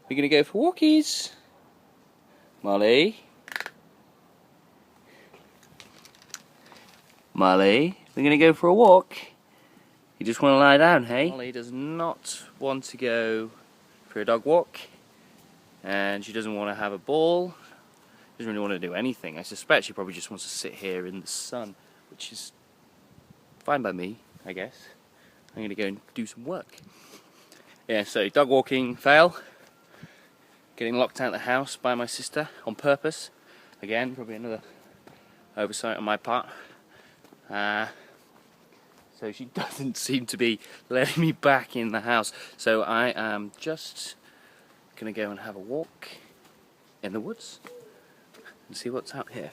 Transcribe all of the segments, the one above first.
We're gonna go for walkies. Molly. Molly, we're gonna go for a walk. You just want to lie down, hey? Molly does not want to go for a dog walk, and she doesn't want to have a ball. Doesn't really want to do anything. I suspect she probably just wants to sit here in the sun, which is fine by me, I guess. I'm gonna go and do some work. Yeah, so dog walking fail. Getting locked out of the house by my sister on purpose. Again, probably another oversight on my part. So she doesn't seem to be letting me back in the house. So I am just gonna go and have a walk in the woods and see what's out here.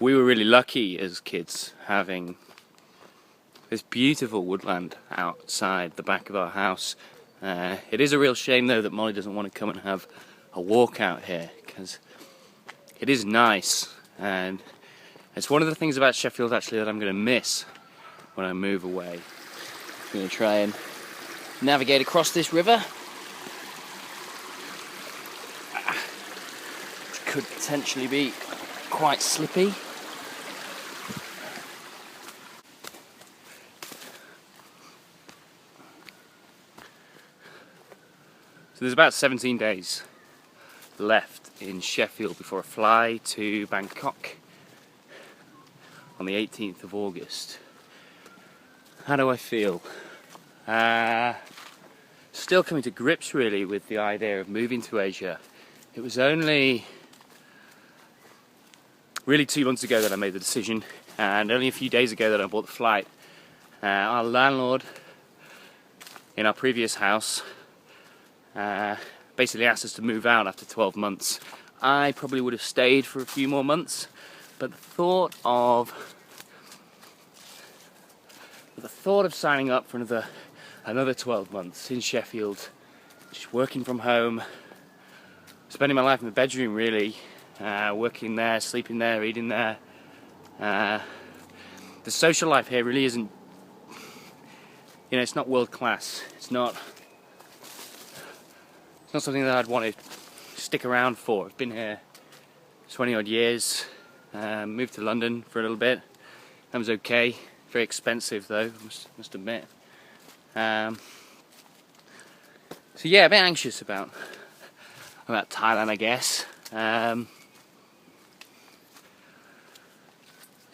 We were really lucky as kids having this beautiful woodland outside the back of our house. It is a real shame though that Molly doesn't want to come and have a walk out here, because it is nice, and it's one of the things about Sheffield actually that I'm going to miss when I move away. I'm going to try and navigate across this river, which could potentially be quite slippy. So there's about 17 days left in Sheffield before I fly to Bangkok on the 18th of August. How do I feel? Still coming to grips really with the idea of moving to Asia. It was only really 2 months ago that I made the decision, and only a few days ago that I bought the flight. Our landlord in our previous house basically asked us to move out after 12 months. I probably would have stayed for a few more months, but the thought of signing up for another 12 months in Sheffield, just working from home, spending my life in the bedroom really, working there, sleeping there, eating there. The social life here really isn't, it's not world class. It's not something that I'd want to stick around for. I've been here 20 odd years, moved to London for a little bit. That was okay, very expensive though, must admit. So yeah, a bit anxious about Thailand, I guess. I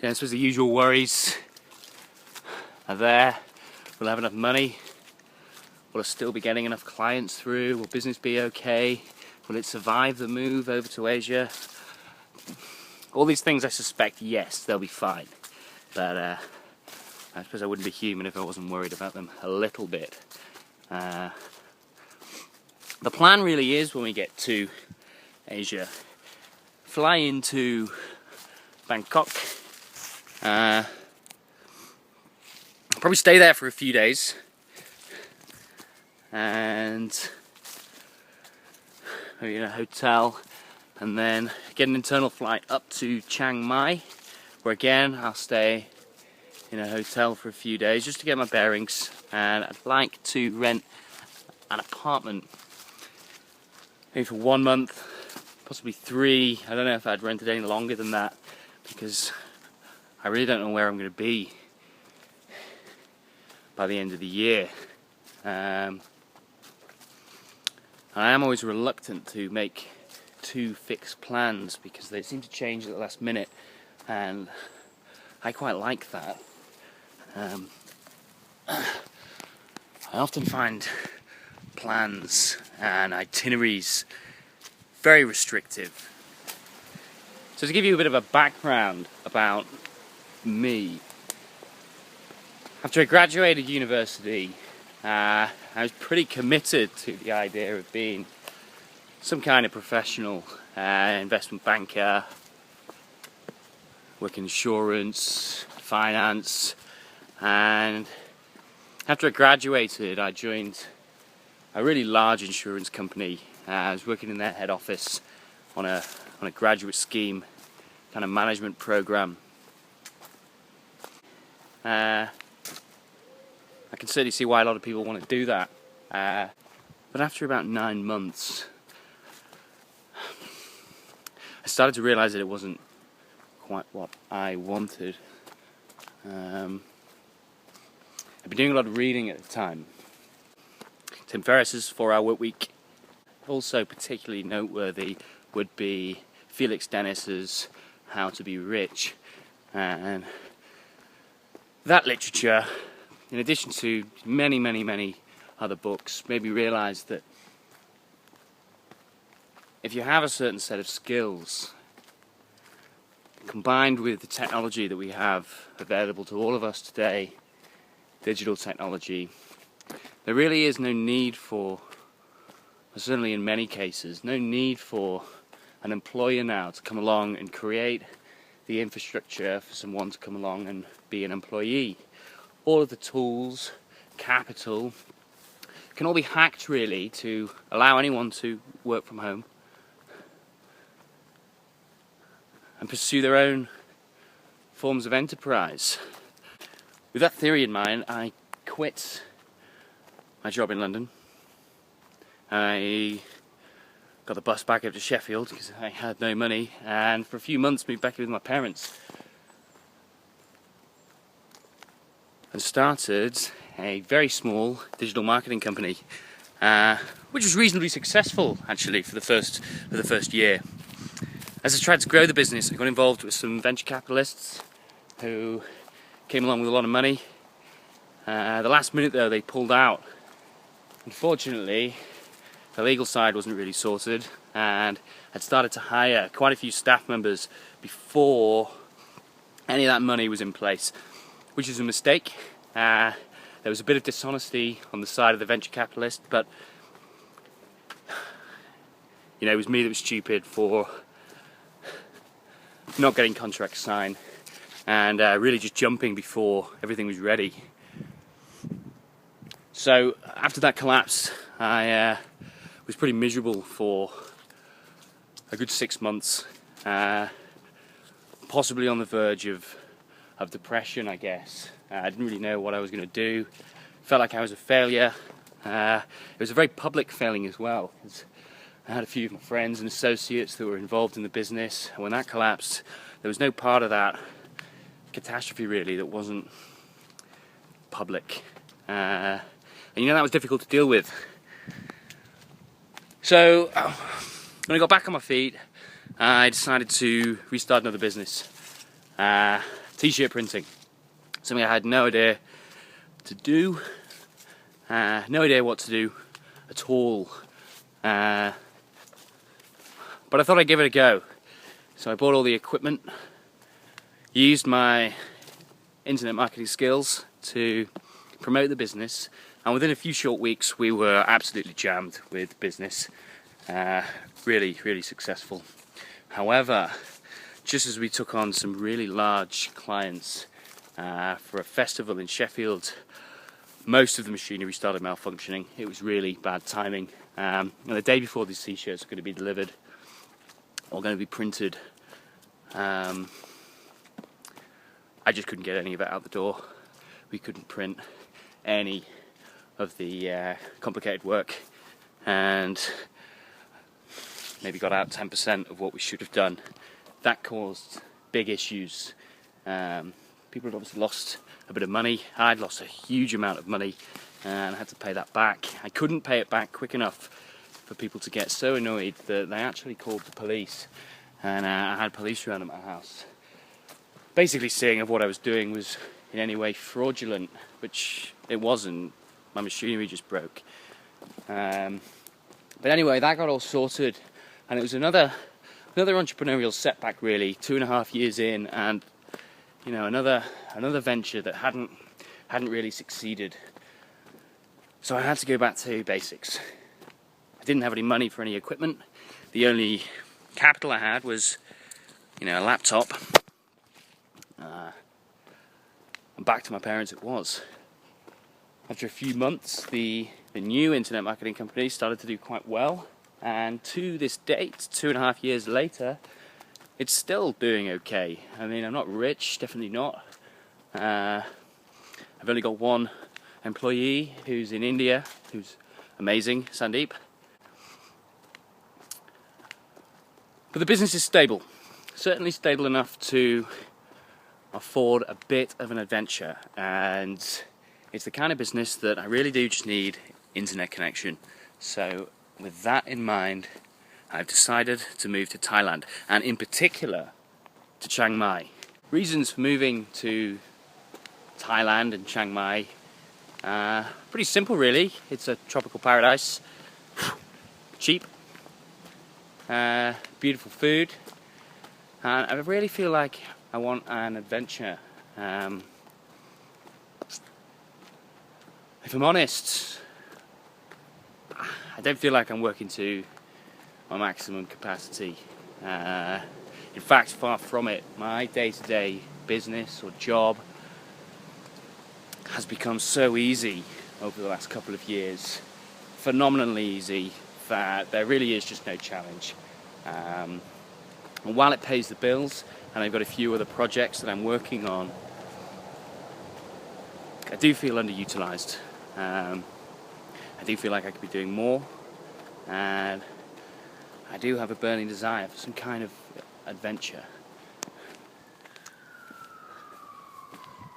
suppose the usual worries are there. Will I have enough money? Will I still be getting enough clients through? Will business be okay? Will it survive the move over to Asia? All these things I suspect, yes, they'll be fine. But I suppose I wouldn't be human if I wasn't worried about them a little bit. The plan really is, when we get to Asia, fly into Bangkok, probably stay there for a few days, and maybe in a hotel, and then get an internal flight up to Chiang Mai, where again I'll stay in a hotel for a few days just to get my bearings. And I'd like to rent an apartment maybe for 1 month, possibly 3. I don't know if I'd rent it any longer than that, because I really don't know where I'm going to be by the end of the year. I am always reluctant to make too fixed plans because they seem to change at the last minute, and I quite like that. I often find plans and itineraries very restrictive. So to give you a bit of a background about me, after I graduated university, I was pretty committed to the idea of being some kind of professional investment banker, work in insurance, finance, and after I graduated I joined a really large insurance company. I was working in their head office on a graduate scheme kind of management program. can certainly see why a lot of people want to do that. But after about 9 months, I started to realise that it wasn't quite what I wanted. I'd been doing a lot of reading at the time. Tim Ferriss's 4-Hour Work Week. Also particularly noteworthy would be Felix Dennis's How to Be Rich. And that literature, in addition to many other books, made me realise that if you have a certain set of skills, combined with the technology that we have available to all of us today, digital technology, there really is no need for, certainly in many cases, no need for an employer now to come along and create the infrastructure for someone to come along and be an employee. All of the tools, capital, can all be hacked really to allow anyone to work from home and pursue their own forms of enterprise. With that theory in mind, I quit my job in London. I got the bus back up to Sheffield because I had no money, and for a few months moved back in with my parents and started a very small digital marketing company, which was reasonably successful actually for the first year. As I tried to grow the business, I got involved with some venture capitalists who came along with a lot of money. The last minute though, they pulled out. Unfortunately, the legal side wasn't really sorted, and I'd started to hire quite a few staff members before any of that money was in place, which is a mistake. There was a bit of dishonesty on the side of the venture capitalist, but it was me that was stupid for not getting contracts signed and really just jumping before everything was ready. So after that collapse, I was pretty miserable for a good 6 months, possibly on the verge of depression, I guess. I didn't really know what I was going to do. Felt like I was a failure. It was a very public failing as well, because I had a few of my friends and associates that were involved in the business, and when that collapsed, there was no part of that catastrophe really that wasn't public. And that was difficult to deal with. So when I got back on my feet, I decided to restart another business. T-shirt printing. Something I had no idea to do, no idea what to do at all. But I thought I'd give it a go. So I bought all the equipment, used my internet marketing skills to promote the business, and within a few short weeks we were absolutely jammed with business. Really successful. However, just as we took on some really large clients for a festival in Sheffield, most of the machinery started malfunctioning. It was really bad timing. And the day before these t-shirts were going to be delivered or going to be printed, I just couldn't get any of it out the door. We couldn't print any of the complicated work, and maybe got out 10% of what we should have done. That caused big issues. People had obviously lost a bit of money. I'd lost a huge amount of money and I had to pay that back. I couldn't pay it back quick enough for people to get so annoyed that they actually called the police, and I had police around at my house, basically saying if what I was doing was in any way fraudulent, which it wasn't. My machinery just broke. But anyway, that got all sorted, and it was another entrepreneurial setback really, 2.5 years in, and another venture that hadn't really succeeded. So I had to go back to basics. I didn't have any money for any equipment. The only capital I had was a laptop. And back to my parents it was. After a few months, the new internet marketing company started to do quite well, and to this date, 2.5 years later, it's still doing okay. I mean, I'm not rich, definitely not. I've only got one employee who's in India, who's amazing, Sandeep. But the business is stable, certainly stable enough to afford a bit of an adventure, and it's the kind of business that I really do just need internet connection. So with that in mind, I've decided to move to Thailand, and in particular to Chiang Mai. Reasons for moving to Thailand and Chiang Mai, pretty simple really. It's a tropical paradise, cheap, beautiful food, and I really feel like I want an adventure. If I'm honest, I don't feel like I'm working to my maximum capacity. In fact, far from it. My day-to-day business or job has become so easy over the last couple of years, phenomenally easy, that there really is just no challenge. And while it pays the bills, and I've got a few other projects that I'm working on, I do feel underutilised. I do feel like I could be doing more, and I do have a burning desire for some kind of adventure.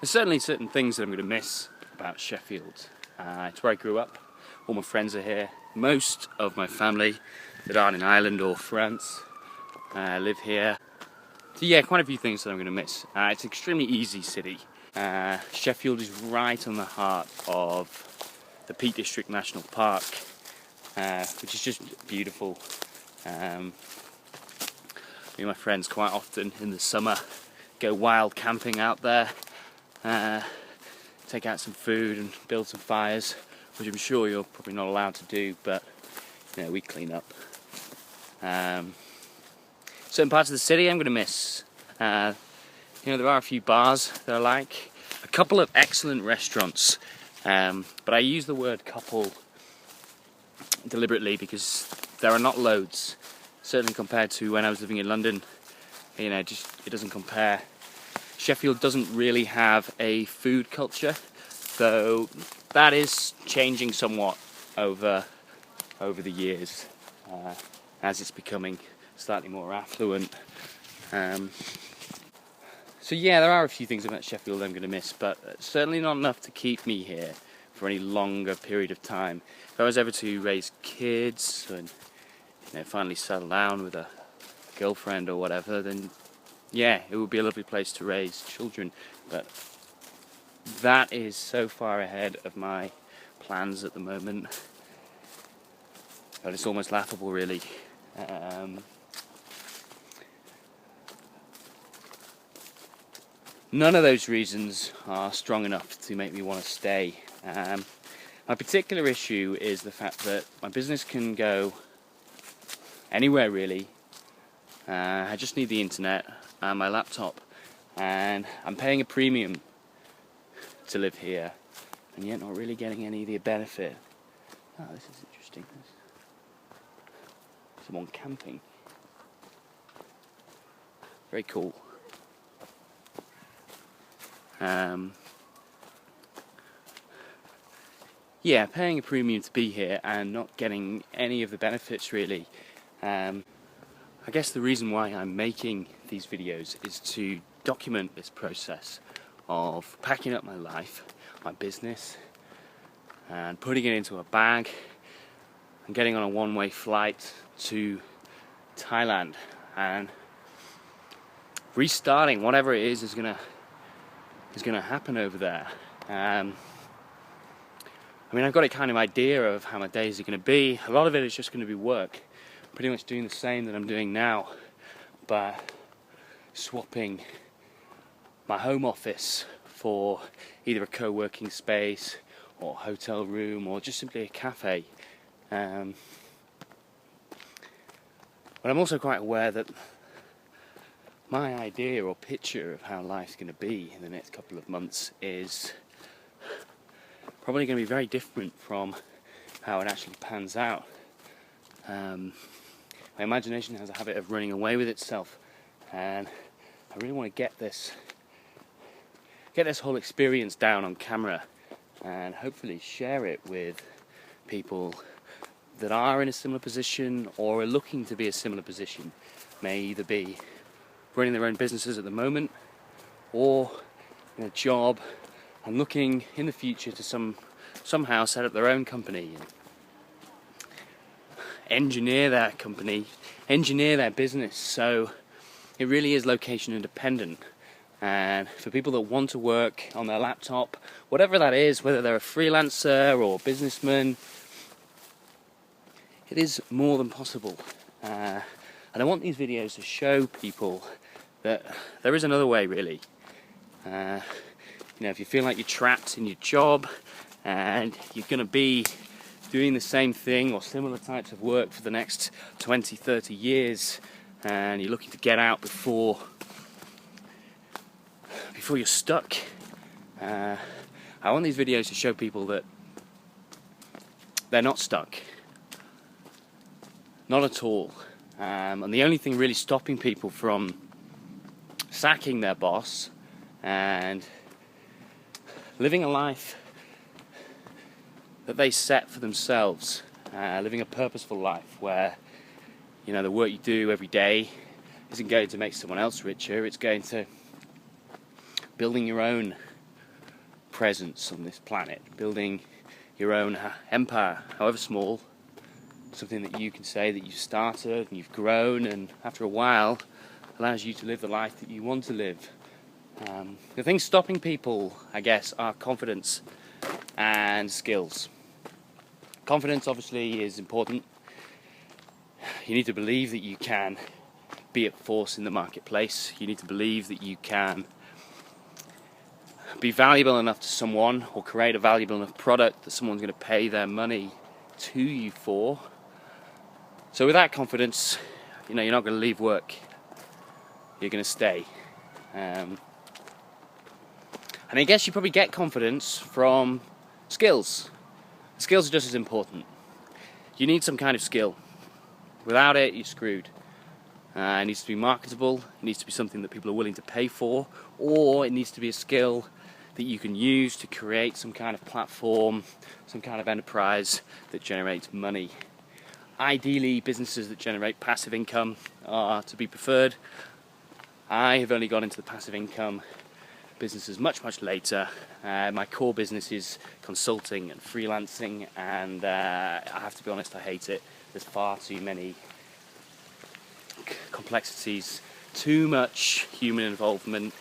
There's certainly certain things that I'm going to miss about Sheffield. It's where I grew up. All my friends are here. Most of my family that aren't in Ireland or France live here. So yeah, quite a few things that I'm going to miss. It's an extremely easy city. Sheffield is right on the heart of the Peak District National Park, which is just beautiful. Me and my friends quite often in the summer go wild camping out there, take out some food and build some fires, which I'm sure you're probably not allowed to do, but you know, we clean up. Certain parts of the city I'm going to miss. You know, there are a few bars that I like, a couple of excellent restaurants, but I use the word couple deliberately because there are not loads. Certainly compared to when I was living in London, you know, just it doesn't compare. Sheffield doesn't really have a food culture, though that is changing somewhat over the years as it's becoming slightly more affluent. So yeah, there are a few things about Sheffield I'm going to miss, but certainly not enough to keep me here for any longer period of time. If I was ever to raise kids and finally settle down with a girlfriend or whatever, then yeah, it would be a lovely place to raise children. But that is so far ahead of my plans at the moment that it's almost laughable, really. None of those reasons are strong enough to make me want to stay. My particular issue is the fact that my business can go anywhere really. I just need the internet and my laptop, and I'm paying a premium to live here, and yet not really getting any of the benefit. Oh, this is interesting. There's someone camping. Very cool. Yeah, paying a premium to be here and not getting any of the benefits really. I guess the reason why I'm making these videos is to document this process of packing up my life, my business, and putting it into a bag and getting on a one-way flight to Thailand and restarting whatever it is gonna happen over there. I mean, I've got a kind of idea of how my days are going to be. A lot of it is just going to be work. Pretty much doing the same that I'm doing now, but swapping my home office for either a co-working space or hotel room or just simply a cafe. But I'm also quite aware that my idea or picture of how life's going to be in the next couple of months is probably going to be very different from how it actually pans out. My imagination has a habit of running away with itself, and I really want to get this whole experience down on camera and hopefully share it with people that are in a similar position or are looking to be a similar position. May either be running their own businesses at the moment or in a job and looking in the future to somehow set up their own company and engineer their company, engineer their business. So it really is location independent. And for people that want to work on their laptop, whatever that is, whether they're a freelancer or businessman, it is more than possible. And I want these videos to show people that there is another way, really. If you feel like you're trapped in your job and you're going to be doing the same thing or similar types of work for the next 20, 30 years, and you're looking to get out before you're stuck, I want these videos to show people that they're not stuck. Not at all. And the only thing really stopping people from sacking their boss and living a life that they set for themselves, living a purposeful life where the work you do every day isn't going to make someone else richer, it's going to building your own presence on this planet, building your own empire, however small, something that you can say that you've started and you've grown, and after a while allows you to live the life that you want to live. The things stopping people, I guess, are confidence and skills. Confidence obviously is important. You need to believe that you can be a force in the marketplace. You need to believe that you can be valuable enough to someone or create a valuable enough product that someone's going to pay their money to you for. So with that confidence, you're not going to leave work. You're going to stay. And I guess you probably get confidence from skills. Skills are just as important. You need some kind of skill. Without it, you're screwed. It needs to be marketable, it needs to be something that people are willing to pay for, or it needs to be a skill that you can use to create some kind of platform, some kind of enterprise that generates money. Ideally, businesses that generate passive income are to be preferred. I have only got into the passive income businesses much, much later. My core business is consulting and freelancing, and I have to be honest, I hate it. There's far too many complexities, too much human involvement.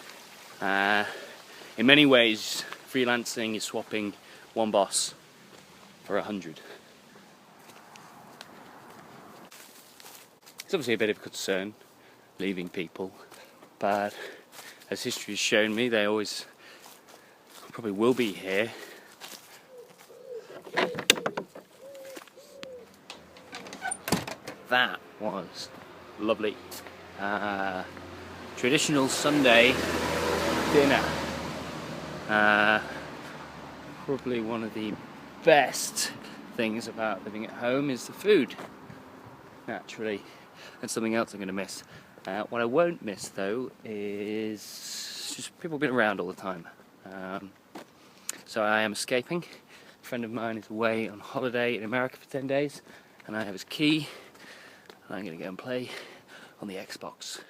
In many ways, freelancing is swapping one boss for 100. It's obviously a bit of a concern, leaving people, but as history has shown me, they always probably will be here. That was lovely. Traditional Sunday dinner. Probably one of the best things about living at home is the food, naturally, and something else I'm going to miss. What I won't miss though is just people being around all the time. So I am escaping. A friend of mine is away on holiday in America for 10 days, and I have his key, and I'm going to go and play on the Xbox.